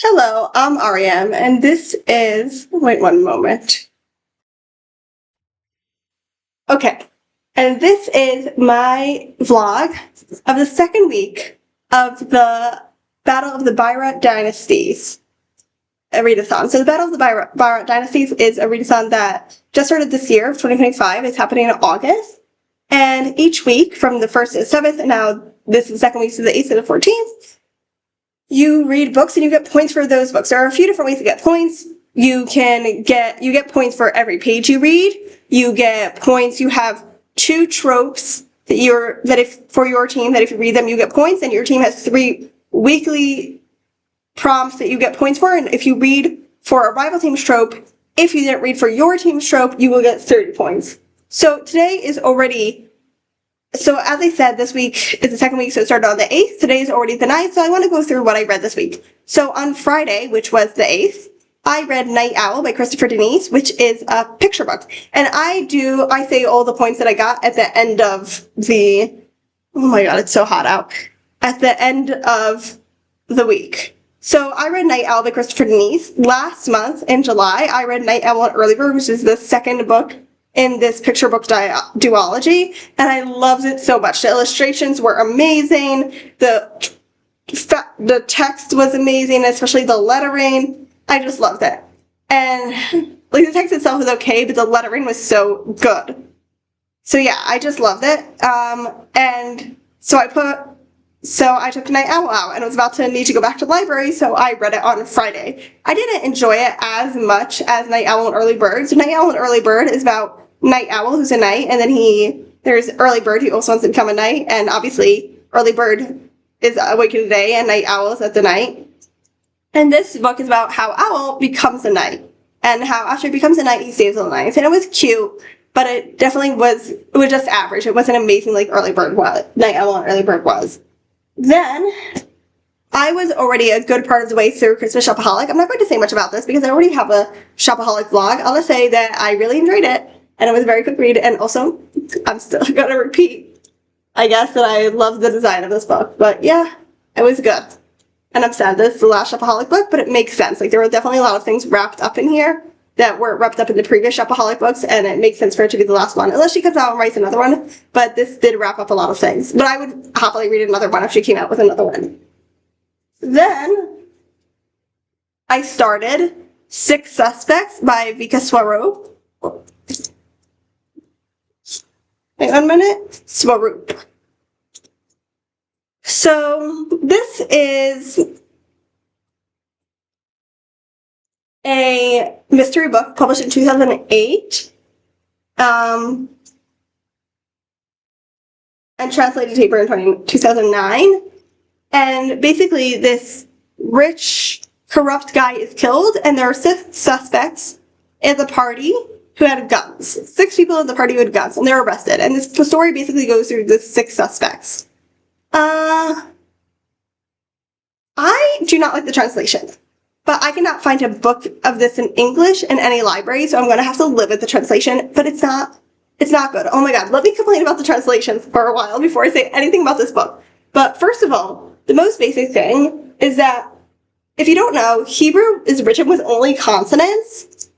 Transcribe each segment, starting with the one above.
Hello, I'm Ariam, and this is. Wait one moment. Okay, and this is my vlog of the second week of the Battle of the Bharat Dynasties, a readathon. So the Battle of the Bharat Dynasties is a readathon that just started this year, 2025. It's happening in August, and each week from the 1st to the 7th, and now this is the second week to the 8th to the 14th, you read books and you get points for those books. There are a few different ways to get points. You get points for every page you read. You get points. You have two tropes for your team that if you read them you get points, and your team has 3 weekly prompts that you get points for. And if you read for a rival team's trope, if you didn't read for your team's trope, you will get 30 points. So today is already. So as I said, this week is the second week, so it started on the 8th. Today is already the 9th, so I want to go through what I read this week. So on Friday, which was the 8th, I read Night Owl by Christopher Denise, which is a picture book. And I say all the points that I got at the end of the, oh my god, it's so hot out, at the end of the week. So I read Night Owl by Christopher Denise. Last month, in July, I read Night Owl and Early Bird, which is the second book in this picture book duology, and I loved it so much. The illustrations were amazing, the text was amazing, especially the lettering. I just loved it. And like the text itself was okay, but the lettering was so good. So yeah, I just loved it. And so I took Night Owl out, and I was about to need to go back to the library, so I read it on Friday. I didn't enjoy it as much as Night Owl and Early Bird. So Night Owl and Early Bird is about Night Owl, who's a knight, and then there's Early Bird, who also wants to become a knight, and obviously Early Bird is awake in the day, and Night Owl is at the night. And this book is about how Owl becomes a knight, and how after he becomes a knight, he saves all the knights. And it was cute, but it was just average. It wasn't amazing like Early Bird was, Night Owl and Early Bird was. Then, I was already a good part of the way through Christmas Shopaholic. I'm not going to say much about this because I already have a Shopaholic vlog. I'll just say that I really enjoyed it, and it was a very quick read, and also, I'm still going to repeat, I guess, that I love the design of this book. But yeah, it was good. And I'm sad this is the last Shopaholic book, but it makes sense. Like, there were definitely a lot of things wrapped up in here that weren't wrapped up in the previous Shopaholic books, and it makes sense for it to be the last one, unless she comes out and writes another one. But this did wrap up a lot of things. But I would happily read another one if she came out with another one. Then I started 6 Suspects by Vika Swaroop. Wait 1 minute. Swaroop. So this is a mystery book published in 2008, and translated to paper in 2009. And basically, this rich, corrupt guy is killed, and there are 6 suspects at the party who had guns. 6 people at the party who had guns, and they're arrested. And the story basically goes through the 6 suspects. I do not like the translation, but I cannot find a book of this in English in any library, so I'm going to have to live with the translation, but it's not good. Oh my god, let me complain about the translations for a while before I say anything about this book. But first of all, the most basic thing is that, if you don't know, Hebrew is written with only consonants,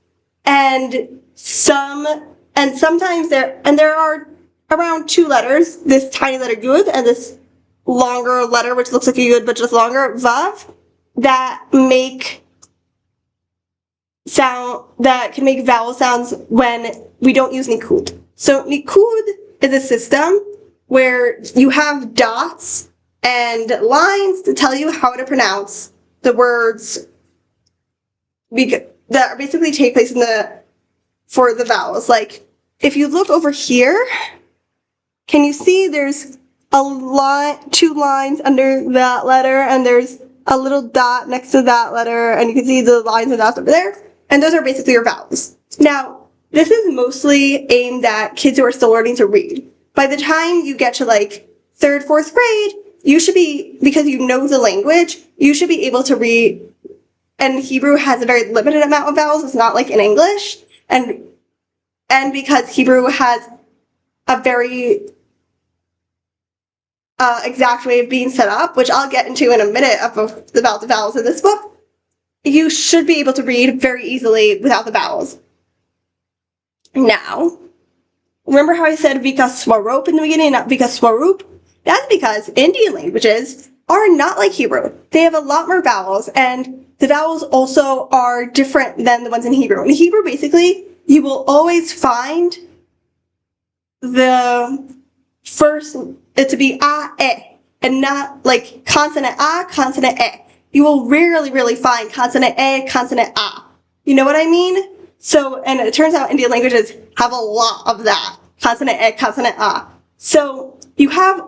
and sometimes there are around 2 letters, this tiny letter Yud and this longer letter which looks like a Yud but just longer, Vav, that can make vowel sounds when we don't use Nikud. So Nikud is a system where you have dots and lines to tell you how to pronounce the words that basically take place for the vowels. Like, if you look over here, can you see there's a line, 2 lines under that letter, and there's a little dot next to that letter, and you can see the lines and dots over there, and those are basically your vowels. Now, this is mostly aimed at kids who are still learning to read. By the time you get to like 3rd, 4th grade, you should be, because you know the language, you should be able to read, and Hebrew has a very limited amount of vowels. It's not like in English, and because Hebrew has a very exact way of being set up, which I'll get into in a minute about the vowels in this book, you should be able to read very easily without the vowels. Now, remember how I said Vika Swarup in the beginning, not Vika Swarup? That's because Indian languages are not like Hebrew. They have a lot more vowels, and the vowels also are different than the ones in Hebrew. In Hebrew, basically, you will always find the first, it to be A, and not like consonant A, consonant E. You will rarely really find consonant A, consonant A. You know what I mean? So, and it turns out Indian languages have a lot of that. Consonant E, consonant A. So, you have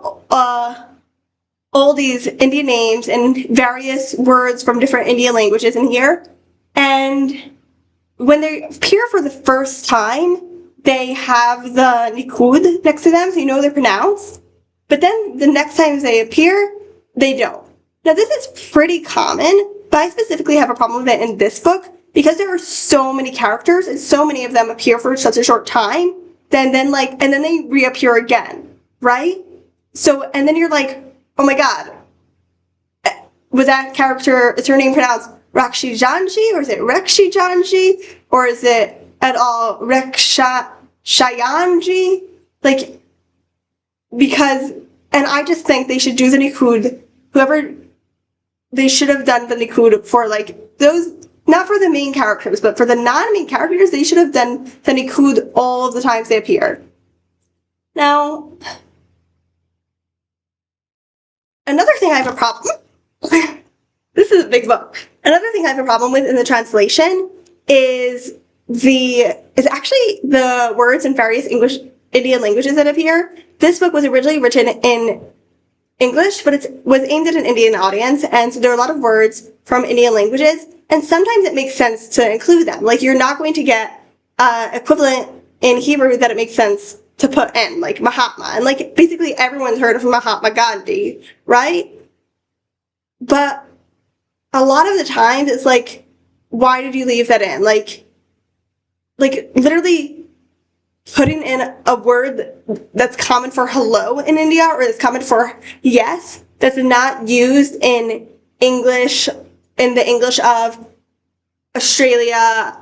all these Indian names and various words from different Indian languages in here. And when they appear for the first time, they have the nikud next to them, so you know they're pronounced. But then the next time they appear, they don't. Now this is pretty common, but I specifically have a problem with it in this book because there are so many characters and so many of them appear for such a short time, and then they reappear again, right? So, and then you're like, oh my god, was that character, is her name pronounced Rakshi Janji, or is it Rekshi Janji, or is it at all Reksha Shayanji? Like, because, and I just think they should do the nikud, whoever, they should have done the nikud for like those, not for the main characters, but for the non-main characters, they should have done the nikud all of the times they appeared. Now, another thing I have a problem, this is a big book. Another thing I have a problem with in the translation is actually the words in various Indian languages that appear. This book was originally written in English, but it was aimed at an Indian audience, and so there are a lot of words from Indian languages, and sometimes it makes sense to include them. Like, you're not going to get equivalent in Hebrew that it makes sense to put in, like Mahatma, and like basically everyone's heard of Mahatma Gandhi, right? But a lot of the times it's like, why did you leave that in? Like literally putting in a word that's common for hello in India, or is common for yes, that's not used in English, in the English of Australia,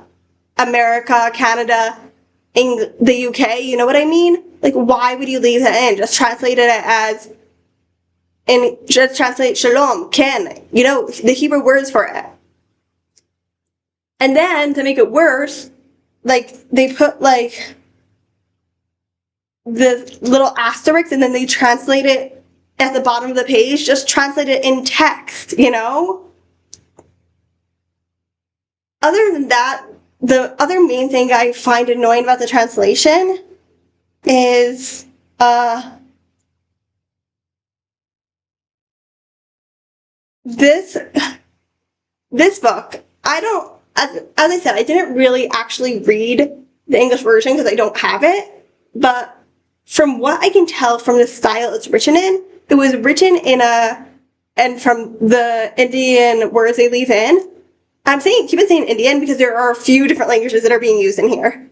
America, Canada, the UK, you know what I mean? Like, why would you leave that in? Just translate it as, and just translate shalom, ken, you know, the Hebrew words for it. And then, to make it worse, like, they put, like, the little asterisk, and then they translate it at the bottom of the page, just translate it in text, you know? Other than that, the other main thing I find annoying about the translation is this book. I don't, as I said, I didn't really actually read the English version because I don't have it, but from what I can tell from the style it's written in, it was written in and from the Indian words they leave in, keep on saying Indian because there are a few different languages that are being used in here.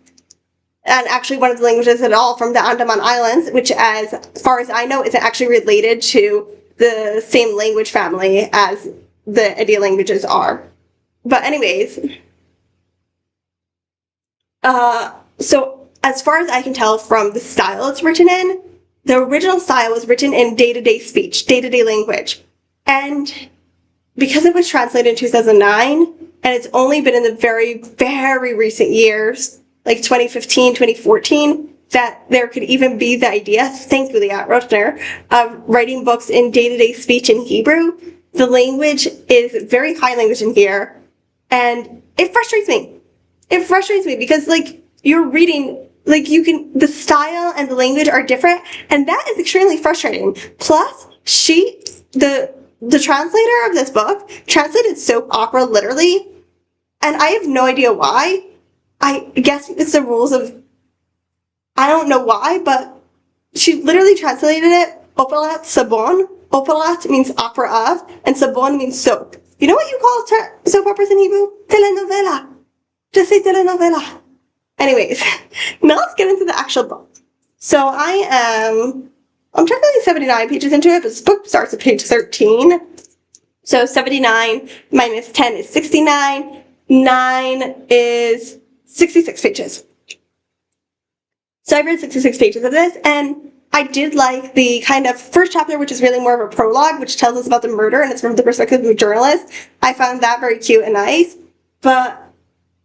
And actually one of the languages at all from the Andaman Islands, which as far as I know isn't actually related to the same language family as the Indian languages are. But anyways, so as far as I can tell from the style it's written in, the original style was written in day-to-day speech, day-to-day language. And because it was translated in 2009, and it's only been in the very, very recent years, like 2015, 2014, that there could even be the idea, thankfully at Rotner, of writing books in day-to-day speech in Hebrew. The language is very high language in here, and it frustrates me. It frustrates me because, like, you're reading, like, the style and the language are different, and that is extremely frustrating. Plus, the translator of this book translated soap opera literally, and I have no idea why. I guess it's the rules of, I don't know why, but she literally translated it Operat Sabon. Operat means opera of, and Sabon means soap. You know what you call soap operas in Hebrew? Telenovela. Just say telenovela. Anyways, now let's get into the actual book. So I'm technically 79 pages into it, but this book starts at page 13. So 79 minus 10 is 69. 9 is 66 pages. So I read 66 pages of this, and I did like the kind of first chapter, which is really more of a prologue, which tells us about the murder, and it's from the perspective of a journalist. I found that very cute and nice. But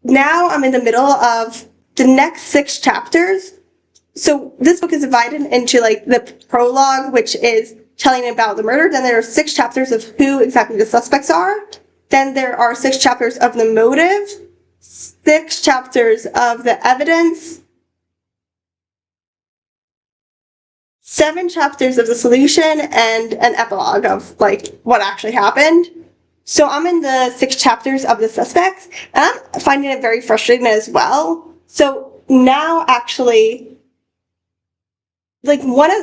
now I'm in the middle of the next 6 chapters. So this book is divided into like the prologue, which is telling about the murder. Then there are 6 chapters of who exactly the suspects are. Then there are 6 chapters of the motive, 6 chapters of the evidence, 7 chapters of the solution, and an epilogue of like what actually happened. So I'm in the 6 chapters of the suspects, and I'm finding it very frustrating as well. So now actually, like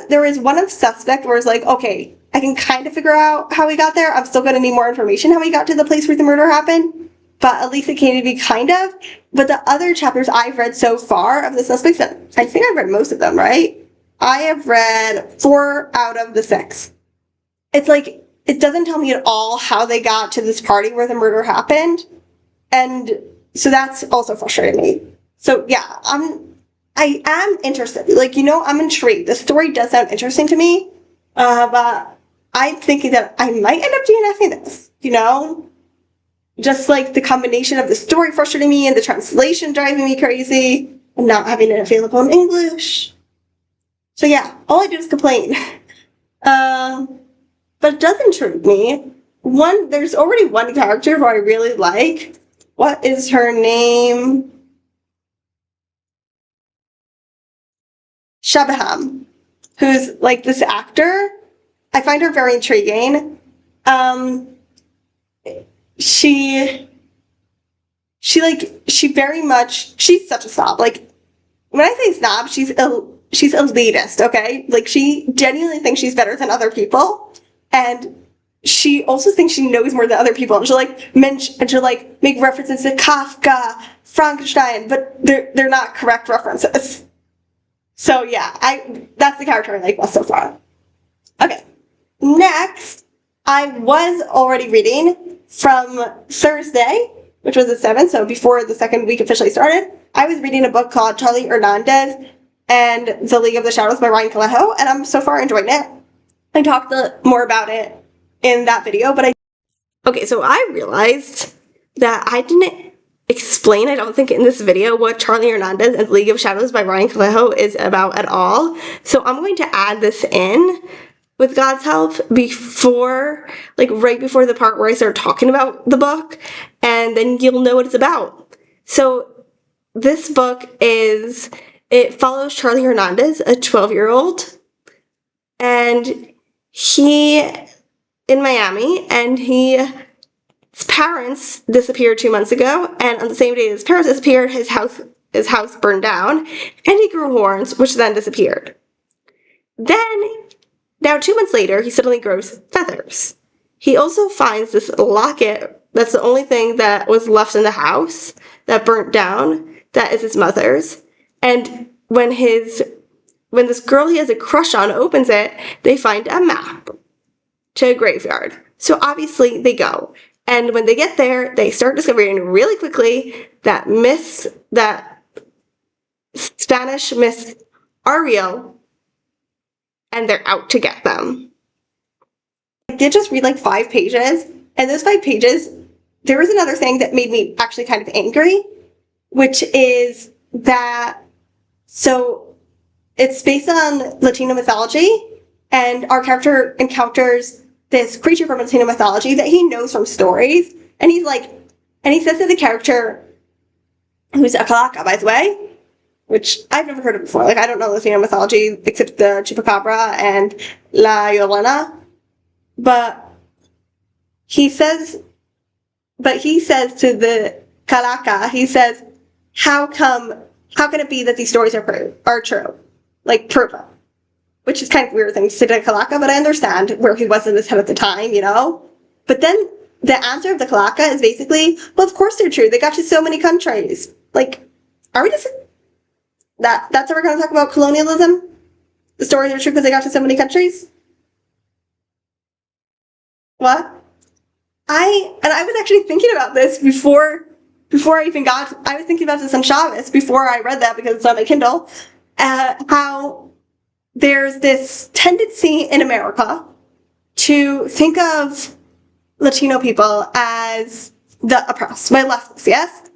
there is one of the suspects where it's like, okay, I can kind of figure out how he got there. I'm still going to need more information how he got to the place where the murder happened, but at least it came to be kind of. But the other chapters I've read so far of the suspects, I think I've read most of them, right? I have read 4 out of the 6. It's like, it doesn't tell me at all how they got to this party where the murder happened. And so that's also frustrating me. So yeah, I am interested. Like, I'm intrigued. The story does sound interesting to me. But I'm thinking that I might end up DNFing this, Just like the combination of the story frustrating me and the translation driving me crazy and not having it available in English. So yeah, all I do is complain. But it does intrigue me. There's already one character who I really like. What is her name? Shabaham, who's like this actor. I find her very intriguing. She very much, she's such a snob. Like, when I say snob, she's elitist, okay? Like, she genuinely thinks she's better than other people, and she also thinks she knows more than other people, and she'll make references to Kafka, Frankenstein, but they're not correct references. So yeah, that's the character I like best so far. Okay, next, I was already reading from Thursday, which was the 7th, so before the second week officially started. I was reading a book called Charlie Hernandez and The League of the Shadows by Ryan Coelho, and I'm so far enjoying it. I talked more about it in that video, Okay, so I realized that I didn't explain, I don't think, in this video what Charlie Hernandez and League of Shadows by Ryan Coelho is about at all. So I'm going to add this in with God's help right before the part where I start talking about the book, and then you'll know what it's about. So this book it follows Charlie Hernandez, a 12-year-old, and he in Miami, and his parents disappeared 2 months ago, and on the same day his parents disappeared, his house burned down, and he grew horns, which then disappeared. Now 2 months later, he suddenly grows feathers. He also finds this locket that's the only thing that was left in the house that burnt down, that is his mother's, and when this girl he has a crush on opens it, they find a map to a graveyard. So obviously they go. And when they get there, they start discovering really quickly that Spanish Miss Ariel, and they're out to get them. I did just read like 5 pages, and those 5 pages, there was another thing that made me actually kind of angry, which is that, so it's based on Latino mythology, and our character encounters this creature from Latino mythology that he knows from stories, and he says to the character, who's a calaca, by the way, which I've never heard of before. Like, I don't know Latino mythology except the Chupacabra and La Llorona, but he says to the calaca, he says, how can it be that these stories are true? Like, prove it. Which is kind of weird thing to say to Calaca, but I understand where he was in his head at the time, But then the answer of the Calaca is basically, well, of course they're true. They got to so many countries. Like, are we just... That's how we're going to talk about colonialism? The stories are true because they got to so many countries? What? I was actually thinking about this before I even I was thinking about this on Shabbos before I read that because it's on my Kindle, how there's this tendency in America to think of Latino people as the oppressed by leftists, yes?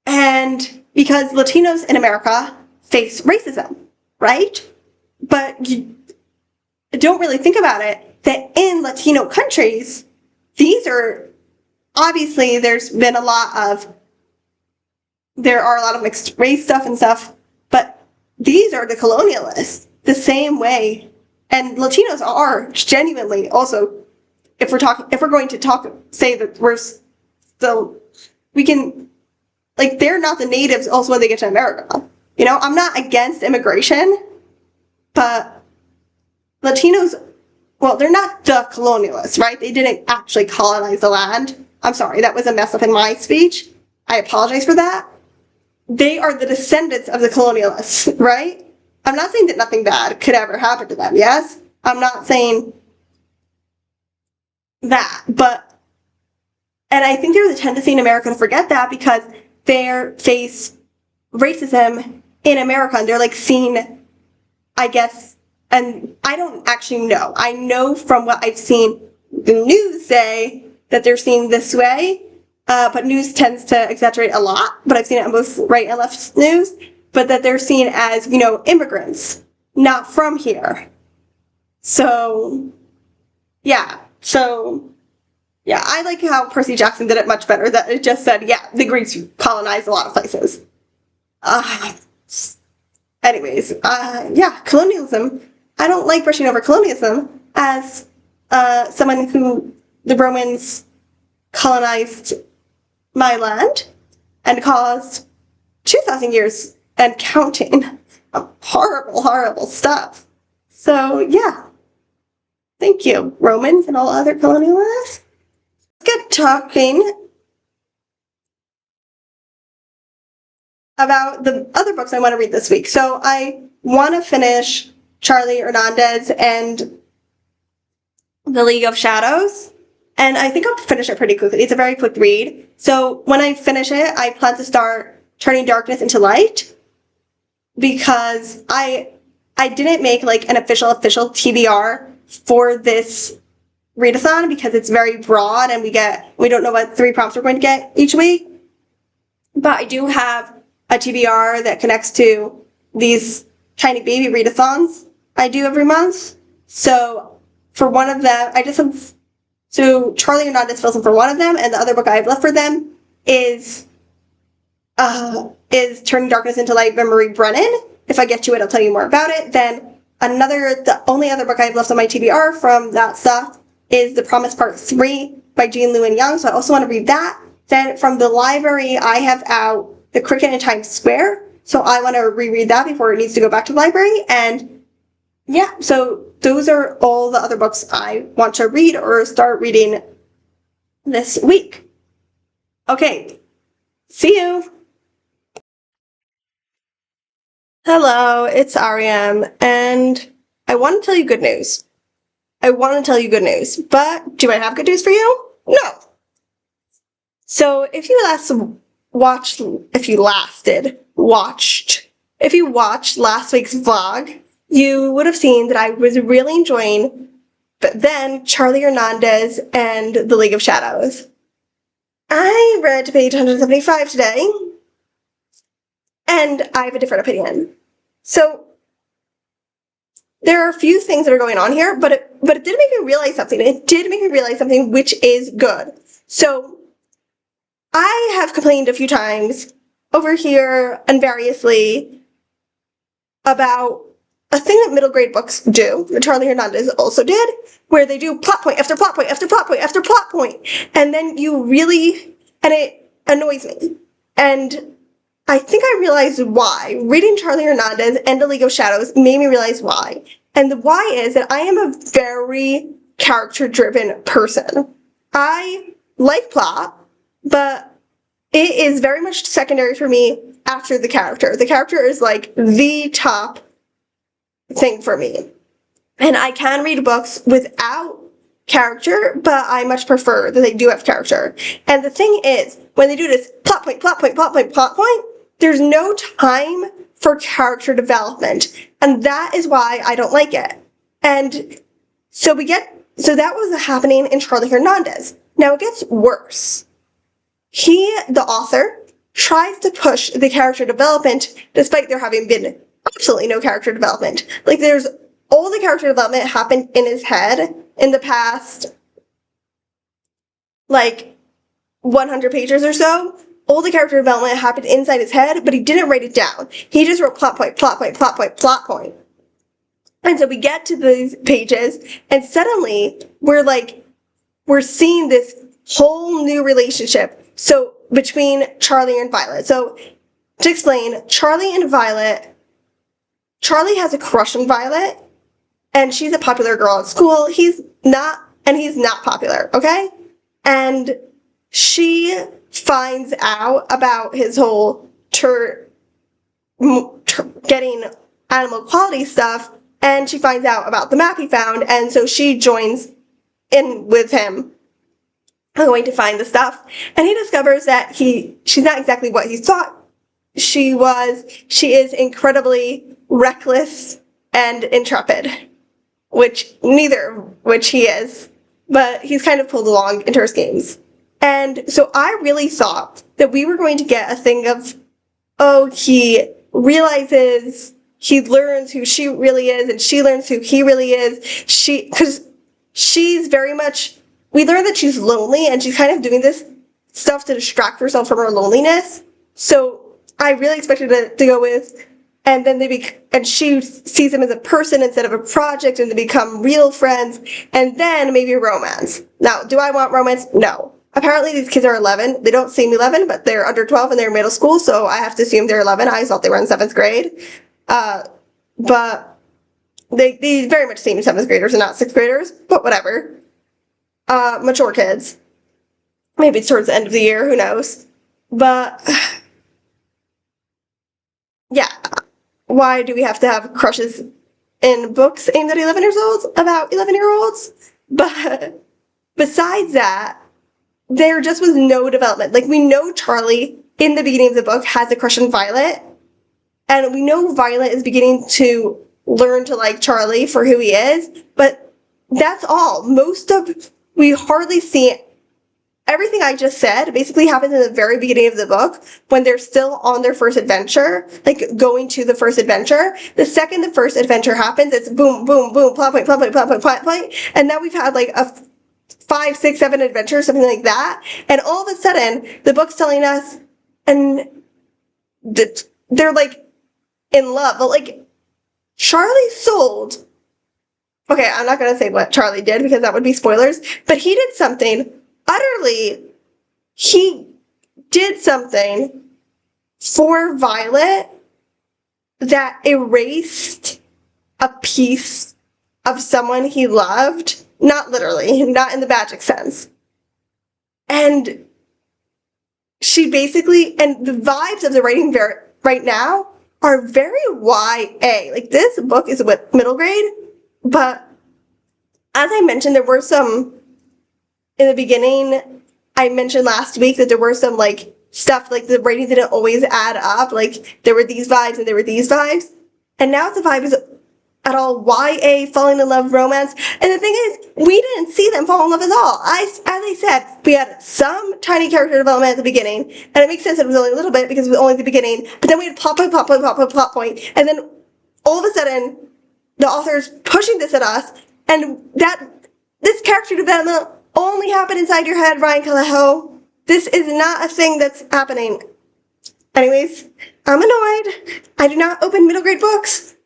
And because Latinos in America face racism, right? But you don't really think about it, that in Latino countries, these are, obviously there are a lot of mixed race stuff and stuff, but these are the colonialists, the same way. And Latinos are genuinely also, if we're going to say that we're still, we can, like, they're not the natives also when they get to America. You know, I'm not against immigration, but Latinos, well, they're not the colonialists, right? They didn't actually colonize the land. I'm sorry, that was a mess up in my speech. I apologize for that. They are the descendants of the colonialists, right? I'm not saying that nothing bad could ever happen to them, yes? I'm not saying that, but, and I think there's a tendency in America to forget that because they face racism in America, and they're like seen, I guess, and I don't actually know. I know from what I've seen the news say that they're seen this way, but news tends to exaggerate a lot, but I've seen it on both right and left news, but that they're seen as, you know, immigrants, not from here. So, yeah. I like how Percy Jackson did it much better, that it just said, yeah, the Greeks colonized a lot of places. Anyways, colonialism. I don't like brushing over colonialism as someone who the Romans colonized my land and caused 2,000 years and counting of horrible, horrible stuff. So, yeah. Thank you, Romans and all other colonialists. Let's get talking about the other books I want to read this week. So I want to finish Charlie Hernandez and The League of Shadows, and I think I'll finish it pretty quickly. It's a very quick read. So when I finish it, I plan to start Turning Darkness into Light, because I didn't make like an official TBR for this readathon because it's very broad and we don't know what 3 prompts we're going to get each week. But I do have a TBR that connects to these tiny baby readathons I do every month. So for one of them, so Charlie Hernandez fills in for one of them, and the other book I have left for them is Turning Darkness into Light by Marie Brennan. If I get to it, I'll tell you more about it. Then the only other book I have left on my TBR from that stuff is The Promise Part 3 by Jean Lewin Young, so I also want to read that. Then from the library, I have out The Cricket in Times Square, so I want to reread that before it needs to go back to the library. And yeah, so those are all the other books I want to read or start reading this week. Okay, see you! Hello, it's Ariam, and I want to tell you good news. But do I have good news for you? No. So if you watched last week's vlog, you would have seen that I was really enjoying Charlie Hernandez and The League of Shadows. I read to page 175 today, and I have a different opinion. So there are a few things that are going on here, but it did make me realize something. It did make me realize something which is good. So I have complained a few times over here and variously about a thing that middle grade books do, that Charlie Hernandez also did, where they do plot point after plot point after plot point after plot point, and then and it annoys me. And I think I realized why. Reading Charlie Hernandez and The League of Shadows made me realize why. And the why is that I am a very character-driven person. I like plot, but it is very much secondary for me after the character. The character is like the top thing for me. And I can read books without character, but I much prefer that they do have character. And the thing is, when they do this plot point, plot point, plot point, plot point, there's no time for character development. And that is why I don't like it. And so that was happening in Charlie Hernandez. Now it gets worse. The author, tries to push the character development despite there having been absolutely no character development. Like, all the character development happened in his head in the past, 100 pages or so. All the character development happened inside his head, but he didn't write it down. He just wrote plot point, plot point, plot point, plot point. And so we get to these pages, and suddenly we're seeing this whole new relationship. So between Charlie and Violet. So to explain, Charlie has a crush on Violet, and she's a popular girl at school. He's not popular, okay? And she finds out about his whole getting animal quality stuff, and she finds out about the map he found, and so she joins in with him going to find the stuff, and he discovers that she's not exactly what he thought she was. She is incredibly reckless and intrepid, which he is, but he's kind of pulled along into her schemes. And so I really thought that we were going to get a thing of, he realizes, he learns who she really is, and she learns who he really is. Because she's very much, we learn that she's lonely, and she's kind of doing this stuff to distract herself from her loneliness. So I really expected it to go with, and then and she sees him as a person instead of a project, and they become real friends, and then maybe romance. Now, do I want romance? No. Apparently these kids are 11. They don't seem 11, but they're under 12 and they're in middle school, so I have to assume they're 11. I thought they were in 7th grade. But they very much seem 7th graders and not 6th graders, but whatever. Mature kids. Maybe it's towards the end of the year, who knows. But, yeah. Why do we have to have crushes in books aimed at 11-year-olds about 11-year-olds? But besides that, there just was no development. Like, we know Charlie, in the beginning of the book, has a crush on Violet, and we know Violet is beginning to learn to like Charlie for who he is, but that's all. We hardly see it. Everything I just said basically happens in the very beginning of the book, when they're still on their first adventure, going to the first adventure. The second the first adventure happens, it's boom, boom, boom, plot point, plot point, plot point, plot point, and now we've had a 5, 6, 7 adventures, something like that, and all of a sudden, the book's telling us, and they're in love, but Charlie sold. Okay, I'm not going to say what Charlie did because that would be spoilers, but he did something for Violet that erased a piece of someone he loved, not literally, not in the magic sense. And she basically, and the vibes of the writing right now are very YA. This book is middle grade, but as I mentioned, there were some, in the beginning, I mentioned last week that there were some, stuff, the writing didn't always add up. There were these vibes and there were these vibes. And now the vibe is at all YA, falling in love romance. And the thing is, we didn't see them fall in love at all. As I said, we had some tiny character development at the beginning, and it makes sense that it was only a little bit because it was only the beginning, but then we had plot point, and then all of a sudden, the author's pushing this at us, and this character development only happened inside your head, Ryan Calejo. This is not a thing that's happening. Anyways, I'm annoyed. I do not open middle grade books.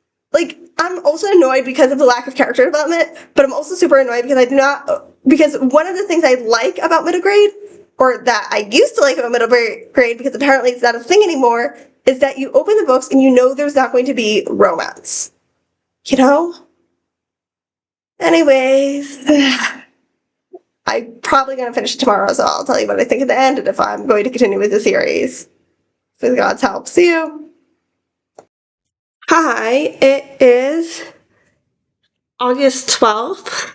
I'm also annoyed because of the lack of character development, but I'm also super annoyed because one of the things I like about middle grade, or that I used to like about middle grade, because apparently it's not a thing anymore, is that you open the books and you know there's not going to be romance. You know? Anyways, I'm probably going to finish it tomorrow, so I'll tell you what I think at the end and if I'm going to continue with the series. With God's help. See you! Hi, it is August 12th,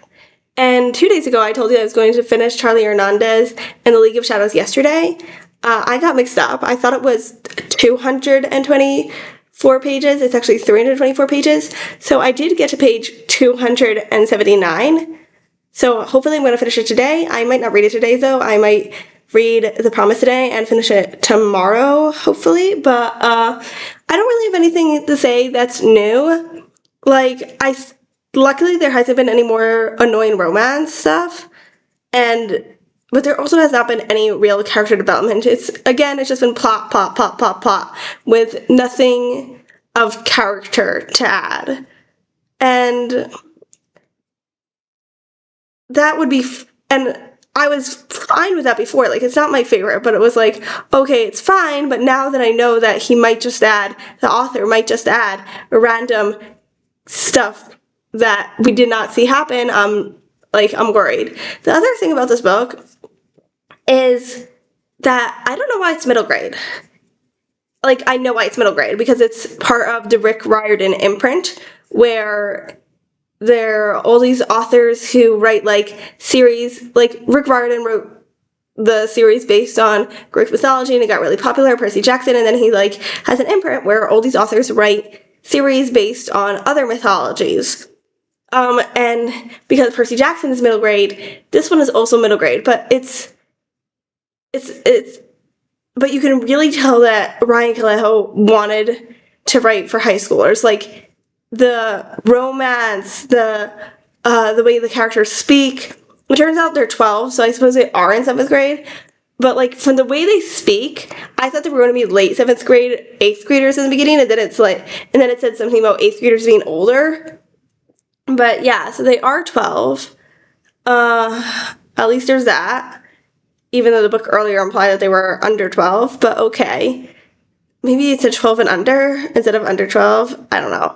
And 2 days ago, I told you I was going to finish Charlie Hernandez and The League of Shadows yesterday. I got mixed up. I thought it was 224 pages. It's actually 324 pages. So I did get to page 279. So hopefully I'm going to finish it today. I might not read it today, though. I might read The Promise today and finish it tomorrow, hopefully. But I don't really have anything to say that's new. Like, luckily there hasn't been any more annoying romance stuff. But there also has not been any real character development. It's just been plot, plot, plot, plot, plot, with nothing of character to add. And that would be, and I was fine with that before. Like, it's not my favorite, but it was like, okay, it's fine, but now that I know that the author might just add random stuff that we did not see happen, I'm worried. The other thing about this book is that I don't know why it's middle grade. Like, I know why it's middle grade, because it's part of the Rick Riordan imprint, where there are all these authors who write, series, Rick Riordan wrote the series based on Greek mythology, and it got really popular, Percy Jackson, and then he, has an imprint where all these authors write series based on other mythologies. And because Percy Jackson is middle grade, this one is also middle grade, but but you can really tell that Ryan Callejo wanted to write for high schoolers. Like, the romance, the way the characters speak. It turns out they're 12, so I suppose they are in 7th grade. But, from the way they speak, I thought they were going to be late 7th grade, 8th graders in the beginning, and then it said something about 8th graders being older. But, yeah, so they are 12. At least there's that. Even though the book earlier implied that they were under 12, but okay. Maybe it's a 12 and under instead of under 12. I don't know.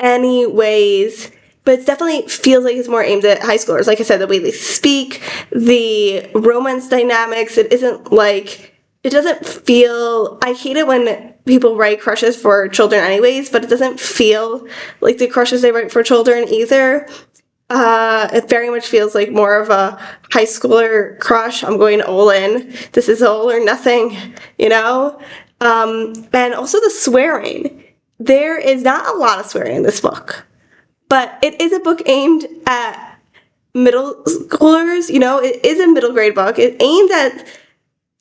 Anyways, but it definitely feels like it's more aimed at high schoolers. Like I said, the way they speak, the romance dynamics, it doesn't feel, I hate it when people write crushes for children anyways, but it doesn't feel like the crushes they write for children either. It very much feels like more of a high schooler crush. I'm going all in. This is all or nothing, And also the swearing. There is not a lot of swearing in this book, but it is a book aimed at middle schoolers. It is a middle grade book.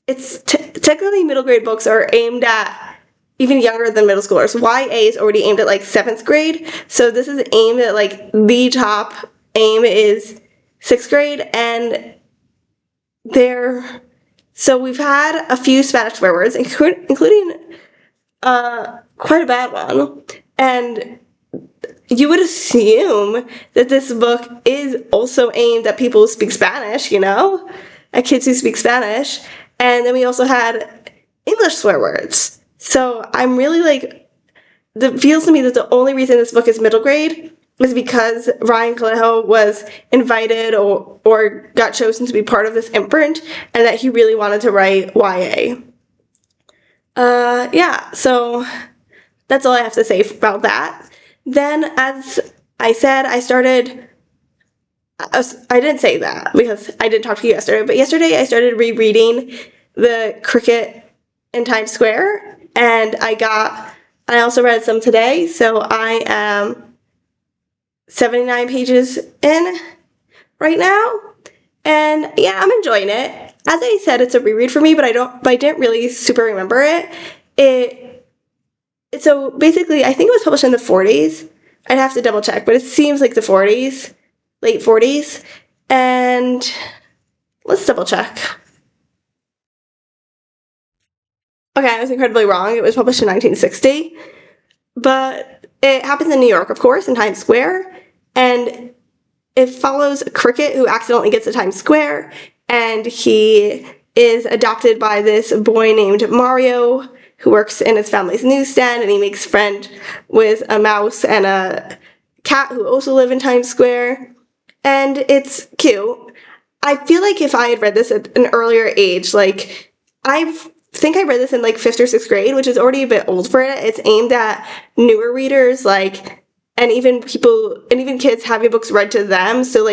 Technically middle grade books are aimed at even younger than middle schoolers. YA is already aimed at 7th grade, so this is aimed at the top aim is 6th grade, and so we've had a few Spanish swear words, including quite a bad one, and you would assume that this book is also aimed at people who speak Spanish, at kids who speak Spanish, and then we also had English swear words. So I'm really it feels to me that the only reason this book is middle grade is because Ryan Callejo was invited or got chosen to be part of this imprint, and that he really wanted to write YA. So that's all I have to say about that. Then, as I said, I didn't say that because I didn't talk to you yesterday, but yesterday I started rereading The Cricket in Times Square, and I also read some today, so I am 79 pages in right now, and yeah, I'm enjoying it. As I said, it's a reread for me, but I didn't really super remember it. So basically, I think it was published in the 40s. I'd have to double check, but it seems like the 40s, late 40s, and let's double check. Okay, I was incredibly wrong. It was published in 1960, but it happens in New York, of course, in Times Square, and it follows a cricket who accidentally gets to Times Square, and he is adopted by this boy named Mario, who works in his family's newsstand, and he makes friend with a mouse and a cat who also live in Times Square, and it's cute. I feel like if I had read this at an earlier age, I think I read this in 5th or 6th grade, which is already a bit old for it. It's aimed at newer readers, and even kids having books read to them. So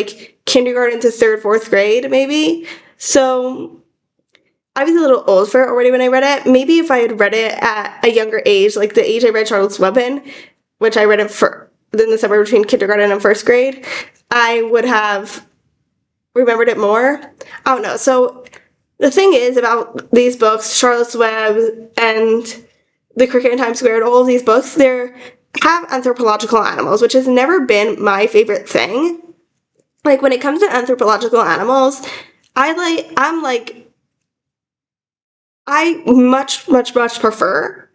kindergarten to 3rd, 4th grade, maybe. So I was a little old for it already when I read it. Maybe if I had read it at a younger age, like the age I read Charlotte's Web in, which I read it in the summer between kindergarten and 1st grade, I would have remembered it more. I don't know. So the thing is about these books, Charlotte's Web and The Cricket in Times Square, and all of these books, they have anthropological animals, which has never been my favorite thing. Like, when it comes to anthropological animals, I much, much, much prefer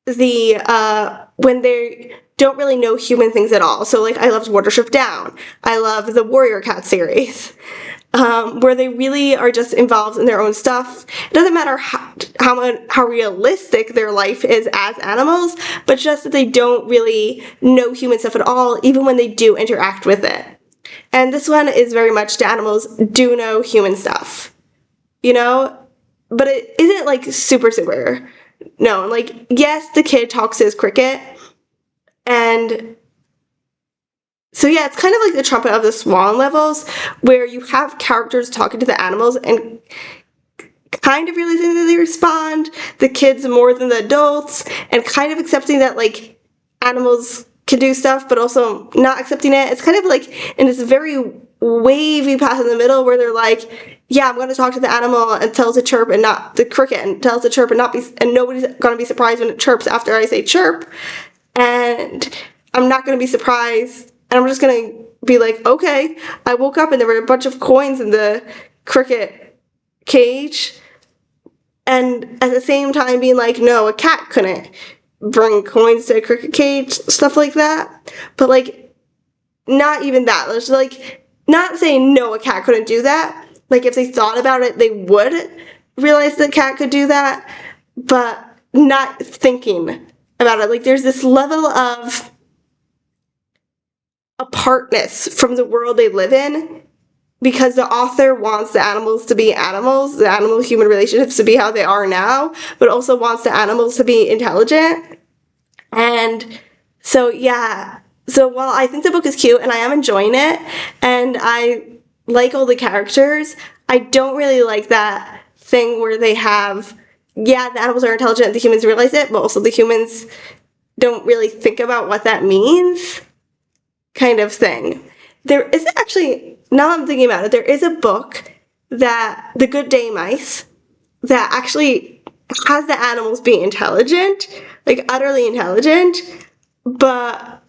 the, when they don't really know human things at all. So, like, I loved Watership Down. I love the Warrior Cat series, where they really are just involved in their own stuff. It doesn't matter how realistic their life is as animals, but just that they don't really know human stuff at all, even when they do interact with it. And this one is very much the animals do know human stuff, you know? But it isn't, like, super, super known. Like, yes, the kid talks to his cricket, and so yeah, it's kind of like the Trumpet of the Swan levels, where you have characters talking to the animals and kind of realizing that they respond, the kids more than the adults, and kind of accepting that, like, animals can do stuff, but also not accepting it. It's kind of like in this very wavy path in the middle where they're like, yeah, I'm going to talk to the animal and tell it to chirp, and not the cricket, and tell it to chirp, and nobody's going to be surprised when it chirps after I say chirp, and I'm not going to be surprised, and I'm just going to be like, okay, I woke up and there were a bunch of coins in the cricket cage, and at the same time being like, no, a cat couldn't bring coins to a cricket cage, stuff like that. But, like, not even that. It's like, not saying no, a cat couldn't do that. Like, if they thought about it, they would realize that a cat could do that, but not thinking about it. Like, there's this level of apartness from the world they live in, because the author wants the animals to be animals, the animal-human relationships to be how they are now, but also wants the animals to be intelligent. And so, yeah. So while I think the book is cute and I am enjoying it, and I like all the characters, I don't really like that thing where they have, yeah, the animals are intelligent, the humans realize it, but also the humans don't really think about what that means, kind of thing. There is actually, now I'm thinking about it, there is a book, that The Good Day Mice, that actually has the animals be intelligent, like utterly intelligent, but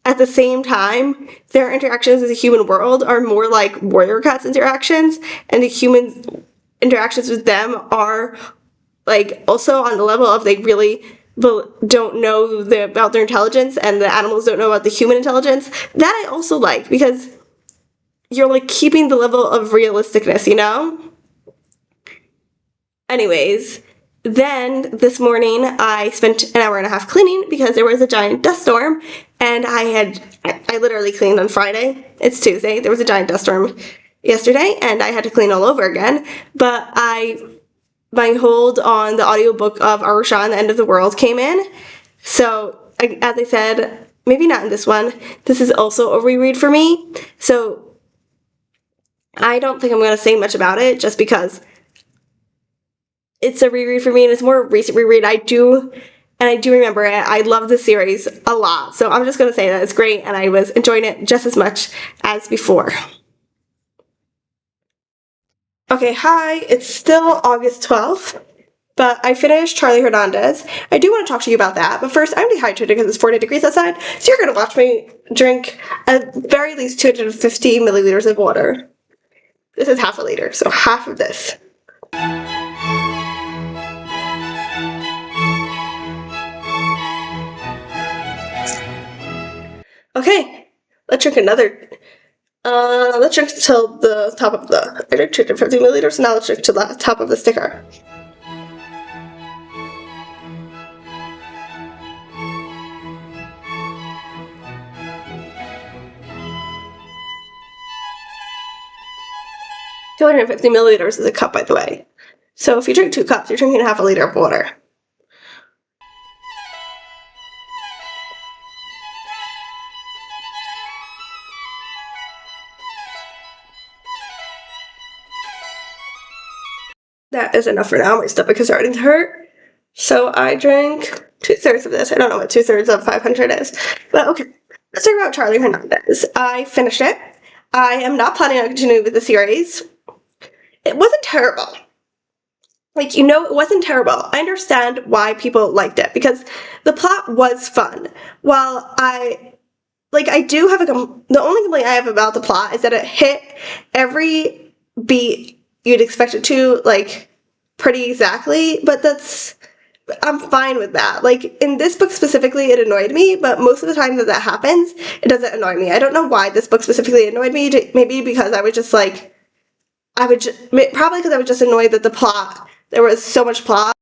at the same time, their interactions with the human world are more like Warrior Cat's interactions, and the humans' interactions with them are, like, also on the level of they really don't know about their intelligence, and the animals don't know about the human intelligence. That I also like, because you're, like, keeping the level of realisticness, you know? Anyways, then this morning I spent an hour and a half cleaning because there was a giant dust storm, and I literally cleaned on Friday. It's Tuesday. There was a giant dust storm yesterday, and I had to clean all over again. But my hold on the audiobook of Arushan, The End of the World, came in. So, as I said, maybe not in this one, this is also a reread for me. So I don't think I'm going to say much about it, just because it's a reread for me, and it's more a recent reread. I do remember it. I love the series a lot, so I'm just going to say that it's great, and I was enjoying it just as much as before. Okay, hi, it's still August 12th, but I finished Charlie Hernandez. I do want to talk to you about that, but first, I'm dehydrated because it's 40 degrees outside, so you're going to watch me drink at very least 250 milliliters of water. This is half a liter, so half of this. Okay, let's drink another. Let's drink till the top of the. I drank 250 milliliters, now let's drink to the top of the sticker. $250 milliliters is a cup, by the way. So if you drink 2 cups, you're drinking half a liter of water. That is enough for now. My stomach is starting to hurt. So I drank 2/3 of this. I don't know what 2/3 of 500 is. But okay, let's talk about Charlie Hernandez. I finished it. I am not planning on continuing with the series. It wasn't terrible. Like, it wasn't terrible. I understand why people liked it, because the plot was fun. While I do have the only complaint I have about the plot is that it hit every beat you'd expect it to, like, pretty exactly, but I'm fine with that. Like, in this book specifically, it annoyed me, but most of the time that happens, it doesn't annoy me. I don't know why this book specifically annoyed me. Maybe because I was just like, probably because I was just annoyed that there was so much plot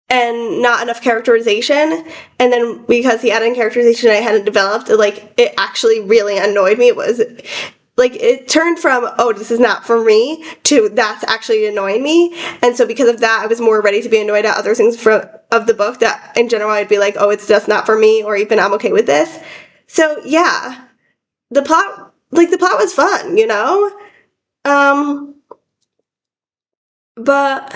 and not enough characterization, and then because the added characterization I hadn't developed, it actually really annoyed me. It was like, it turned from, oh, this is not for me, to that's actually annoying me. And so because of that, I was more ready to be annoyed at other things of the book that in general I'd be like, oh, it's just not for me, or even I'm okay with this. So yeah, the plot was fun, but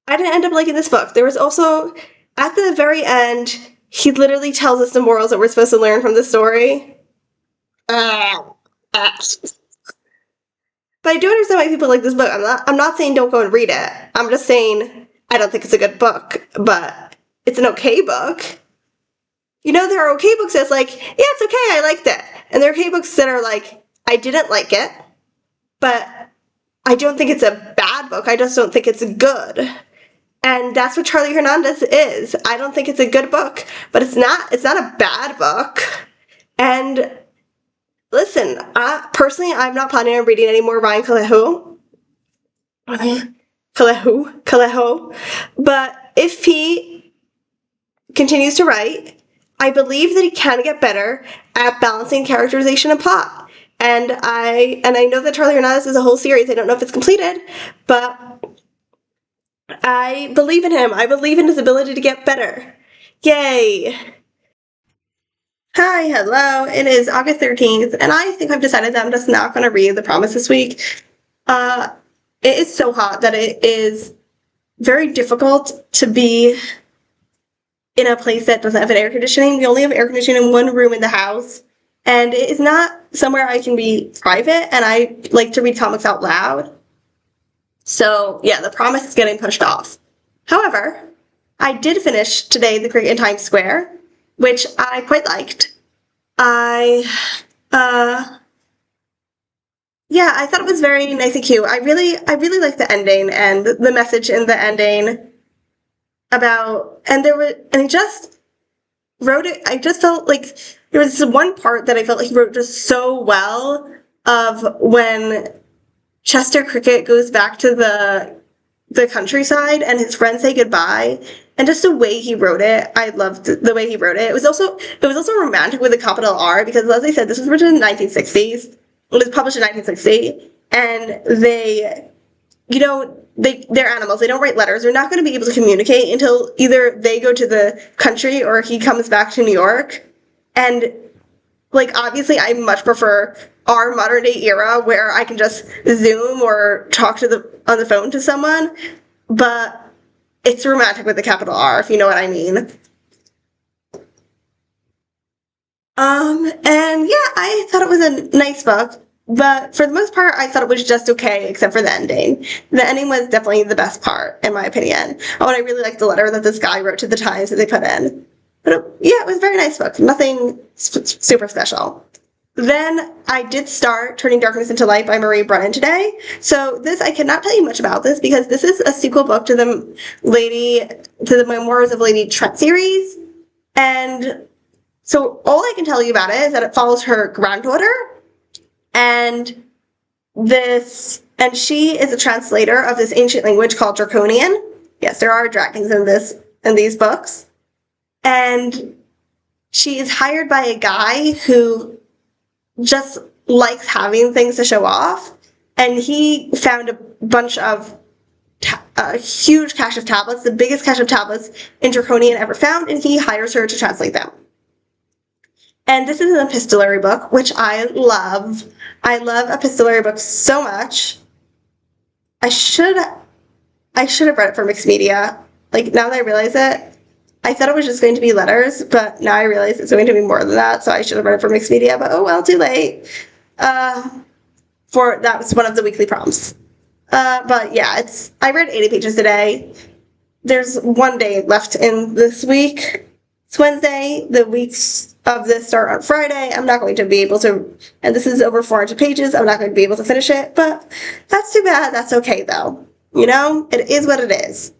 I didn't end up liking this book. There was also, at the very end, he literally tells us the morals that we're supposed to learn from the story. But I do understand why people like this book. I'm not saying don't go and read it. I'm just saying I don't think it's a good book, but it's an okay book. There are okay books that's like, yeah, it's okay, I liked it. And there are okay books that are like, I didn't like it, but I don't think it's a bad book. I just don't think it's good. And that's what Charlie Hernandez is. I don't think it's a good book, but it's not a bad book. And listen, personally, I'm not planning on reading any more Ryan Calejo. But if he continues to write, I believe that he can get better at balancing characterization and plot. And I know that Charlie Hernandez is a whole series. I don't know if it's completed, but I believe in him. I believe in his ability to get better. Yay! Hi, hello. It is August 13th, and I think I've decided that I'm just not going to read The Promise this week. It is so hot that it is very difficult to be in a place that doesn't have an air conditioning. We only have air conditioning in one room in the house, and it is not somewhere I can be private, and I like to read comics out loud. So, yeah, The Promise is getting pushed off. However, I did finish today The Great in Times Square, which I quite liked. I thought it was very nice and cute. I really liked the ending and the message in the ending and he just wrote it. I just felt like there was this one part that I felt like he wrote just so well, of when Chester Cricket goes back to the countryside and his friends say goodbye, and just the way he wrote it, I loved the way he wrote it. It was also romantic with a capital R, because as I said, this was written in the 1960s. It was published in 1960, and they're animals. They don't write letters. They're not going to be able to communicate until either they go to the country or he comes back to New York. And obviously, I much prefer our modern day era where I can just Zoom or talk on the phone to someone, but it's romantic with a capital R, if you know what I mean. And yeah, I thought it was a nice book, but for the most part, I thought it was just okay, except for the ending. The ending was definitely the best part, in my opinion. Oh, and I really liked the letter that this guy wrote to the Times that they put in. But it was a very nice book. Nothing super special. Then I did start Turning Darkness into Light by Marie Brennan today. So I cannot tell you much about this, because this is a sequel book to the Memoirs of Lady Trent series. And so all I can tell you about it is that it follows her granddaughter, and she is a translator of this ancient language called Draconian. Yes, there are dragons in these books. And she is hired by a guy who just likes having things to show off, and he found a bunch of a huge cache of tablets, the biggest cache of tablets in Draconian ever found, and he hires her to translate them. And this is an epistolary book, which I love. I love epistolary books so much. I should have read it for mixed media. Like, now that I realize it, I thought it was just going to be letters, but now I realize it's going to be more than that, so I should have read it for mixed media, but oh well, too late. That was one of the weekly prompts. But yeah, I read 80 pages today. There's one day left in this week. It's Wednesday. The weeks of this start on Friday. I'm not going to be able to, and this is over 400 pages. I'm not going to be able to finish it, but that's too bad. That's okay though. You know, it is what it is.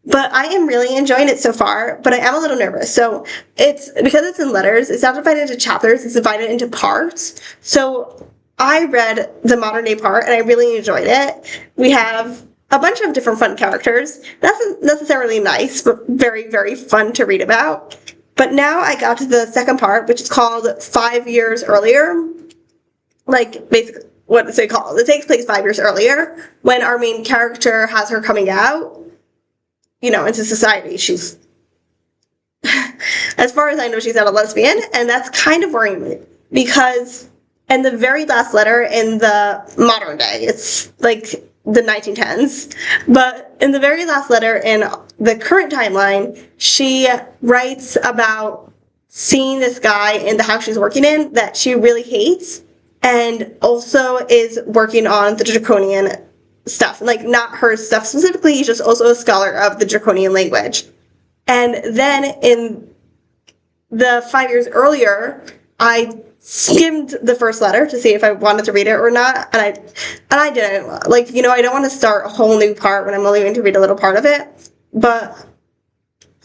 But I am really enjoying it so far, but I am a little nervous. So because it's in letters, it's not divided into chapters, it's divided into parts. So I read the modern day part and I really enjoyed it. We have a bunch of different fun characters. That's necessarily nice, but very, very fun to read about. But now I got to the second part, which is called 5 years earlier. Like, basically, what is it called? It takes place 5 years earlier, when our main character has her coming out, you know, into society. She's, as far as I know, she's not a lesbian, and that's kind of worrying me, because in the very last letter in the modern day, it's like the 1910s, but in the very last letter in the current timeline, she writes about seeing this guy in the house she's working in that she really hates, and also is working on the draconian stuff. Like, not her stuff specifically, he's just also a scholar of the draconian language. And then in the 5 years earlier, I skimmed the first letter to see if I wanted to read it or not, and I didn't. Like, you know, I don't want to start a whole new part when I'm only going to read a little part of it, but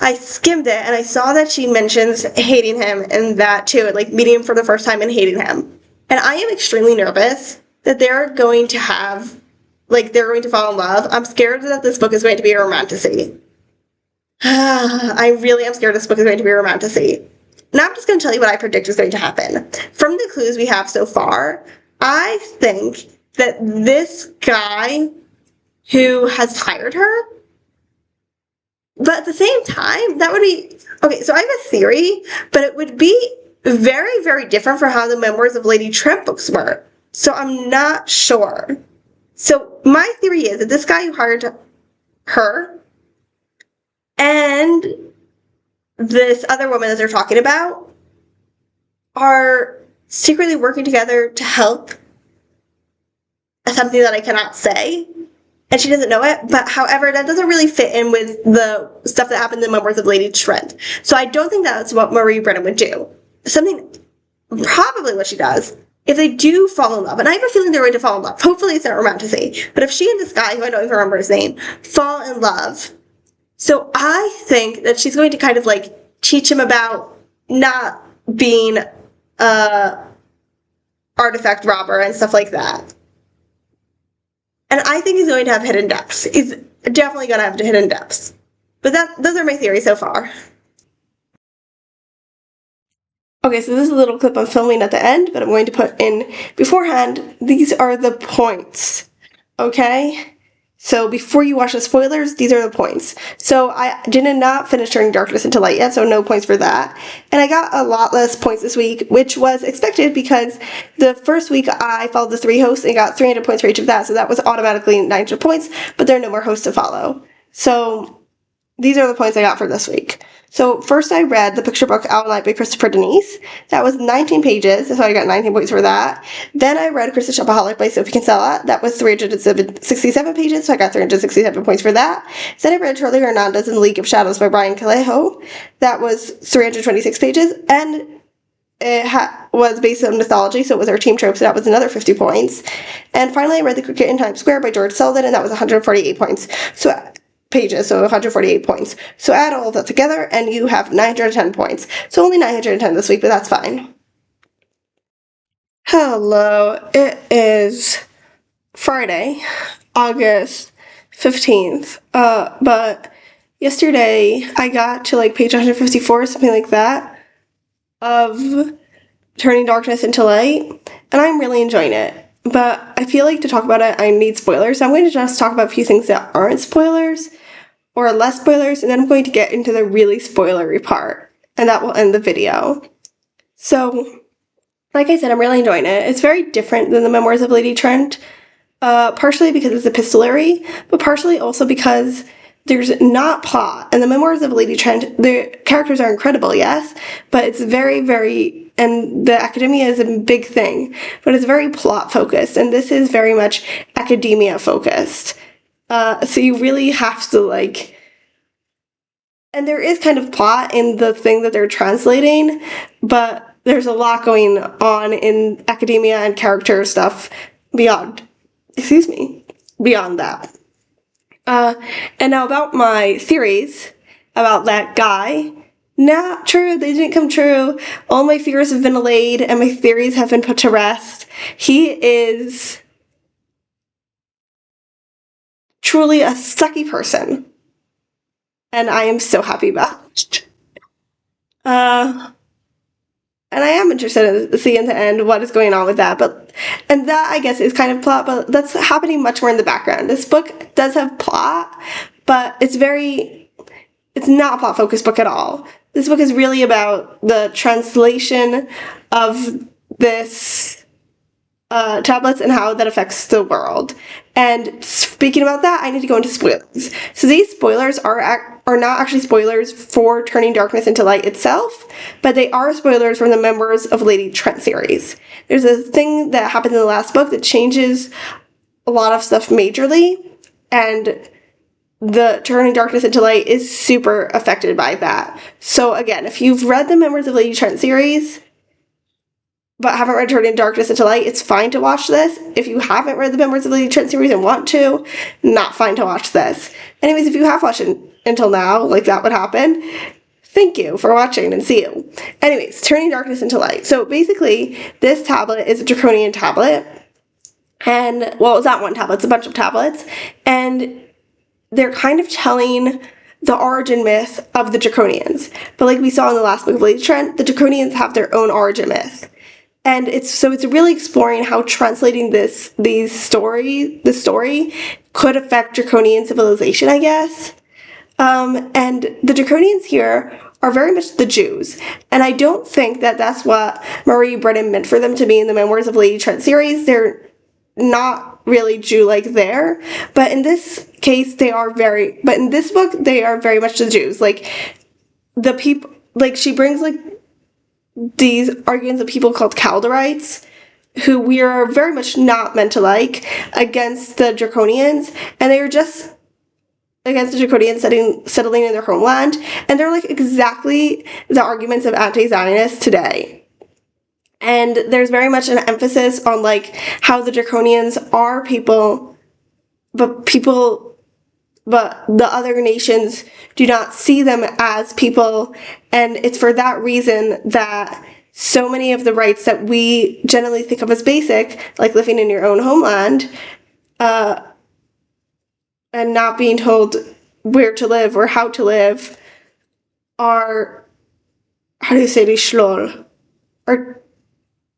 I skimmed it and I saw that she mentions hating him and that too, like meeting him for the first time and hating him. And I am extremely nervous that they're going to fall in love. I'm scared that this book is going to be a romantasy. I really am scared this book is going to be a romantasy. Now I'm just going to tell you what I predict is going to happen. From the clues we have so far, I think that this guy who has hired her, but at the same time, that would be, okay, so I have a theory, but it would be very, very different from how the Memoirs of Lady Trent books were. So I'm not sure. So my theory is that this guy who hired her and this other woman that they're talking about are secretly working together to help something that I cannot say, and she doesn't know it, but however, that doesn't really fit in with the stuff that happened in the Memoirs of Lady Trent. So I don't think that's what Marie Brennan would do. Probably what she does, if they do fall in love, and I have a feeling they're going to fall in love, hopefully it's not romantasy, but if she and this guy, who I don't even remember his name, fall in love, so I think that she's going to kind of like teach him about not being a artifact robber and stuff like that. And I think he's going to have hidden depths. He's definitely going to have hidden depths. But those are my theories so far. Okay, so this is a little clip I'm filming at the end, but I'm going to put in beforehand. These are the points, okay? So before you watch the spoilers, these are the points. So I did not finish Turning Darkness into Light yet, so no points for that. And I got a lot less points this week, which was expected because the first week I followed the 3 hosts and got 300 points for each of that, so that was automatically 900 points, but there are no more hosts to follow. So these are the points I got for this week. So first I read the picture book Owl Night by Christopher Denise. That was 19 pages, so I got 19 points for that. Then I read Krista Shopaholic by Sophie Kinsella. That was 367 pages, so I got 367 points for that. Then I read Charlie Hernandez and the League of Shadows by Brian Calejo. That was 326 pages, and it was based on mythology, so it was our team trope, so that was another 50 points. And finally I read The Cricket in Times Square by George Selden, and that was 148 points. So 148 points. So add all of that together and you have 910 points. So only 910 this week, but that's fine. Hello, it is Friday, August 15th. But yesterday I got to like page 154, something like that, of Turning Darkness into Light, and I'm really enjoying it. But I feel like to talk about it, I need spoilers, so I'm going to just talk about a few things that aren't spoilers, or less spoilers, and then I'm going to get into the really spoilery part, and that will end the video. So, like I said, I'm really enjoying it. It's very different than the Memoirs of Lady Trent, partially because it's epistolary, but partially also because there's not plot. And the memoirs of Lady Trent, the characters are incredible, yes, but it's very, very, and the academia is a big thing, but it's very plot focused, and this is very much academia focused. So you really have to, like, and there is kind of plot in the thing that they're translating, but there's a lot going on in academia and character stuff beyond, beyond that. And now about my theories about that guy. Not true, they didn't come true. All my fears have been allayed and my theories have been put to rest. He is truly a sucky person. And I am so happy about it. And I am interested in seeing the end what is going on with that, and that I guess is kind of plot, but that's happening much more in the background. This book does have plot, but it's not a plot focused book at all. This book is really about the translation of this tablets and how that affects the world. And speaking about that, I need to go into spoilers. So these spoilers are not actually spoilers for Turning Darkness into Light itself, but they are spoilers from the members of Lady Trent series. There's a thing that happens in the last book that changes a lot of stuff majorly, and the Turning Darkness into Light is super affected by that. So again, if you've read the members of Lady Trent series, but haven't read Turning Darkness into Light, it's fine to watch this. If you haven't read the members of the Lady Trent series and want to, not fine to watch this. Anyways, if you have watched it until now, like that would happen, thank you for watching and see you. Anyways, Turning Darkness into Light. So basically, this tablet is a draconian tablet. And, well, it's not one tablet, it's a bunch of tablets. And they're kind of telling the origin myth of the Draconians. But like we saw in the last book of Lady Trent, the Draconians have their own origin myth. And it's really exploring how translating the story could affect Draconian civilization, I guess. And the Draconians here are very much the Jews. And I don't think that that's what Marie Brennan meant for them to be in the Memoirs of Lady Trent series. They're not really Jew-like there. But in this case, but in this book, they are very much the Jews. Like, the people, like, she brings, like, these arguments of people called Calderites, who we are very much not meant to like, against the Draconians, and they are just against the Draconians settling in their homeland, and they're like exactly the arguments of anti-Zionists today. And there's very much an emphasis on like how the Draconians are people, but the other nations do not see them as people, and it's for that reason that so many of the rights that we generally think of as basic, like living in your own homeland, and not being told where to live or how to live, are, how do you say this, are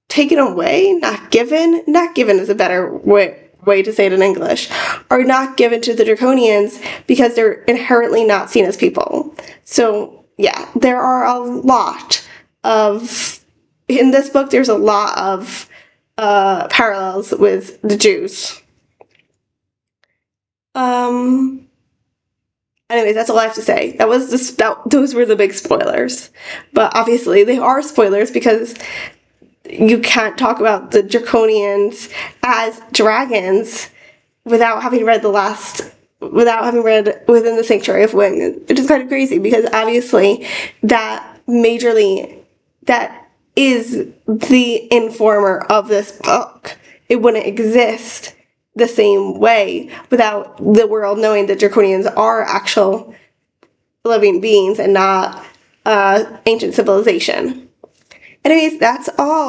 taken away, not given. Not given is a better way to say it in English, are not given to the Draconians because they're inherently not seen as people. So yeah, there are a lot of, in this book there's a lot of parallels with the Jews. Anyways, that's all I have to say. Those were the big spoilers. But obviously they are spoilers because you can't talk about the Draconians as dragons without having read Within the Sanctuary of Wind, which is kind of crazy because obviously that is the informer of this book. It wouldn't exist the same way without the world knowing that Draconians are actual living beings and not ancient civilization. Anyways, that's all.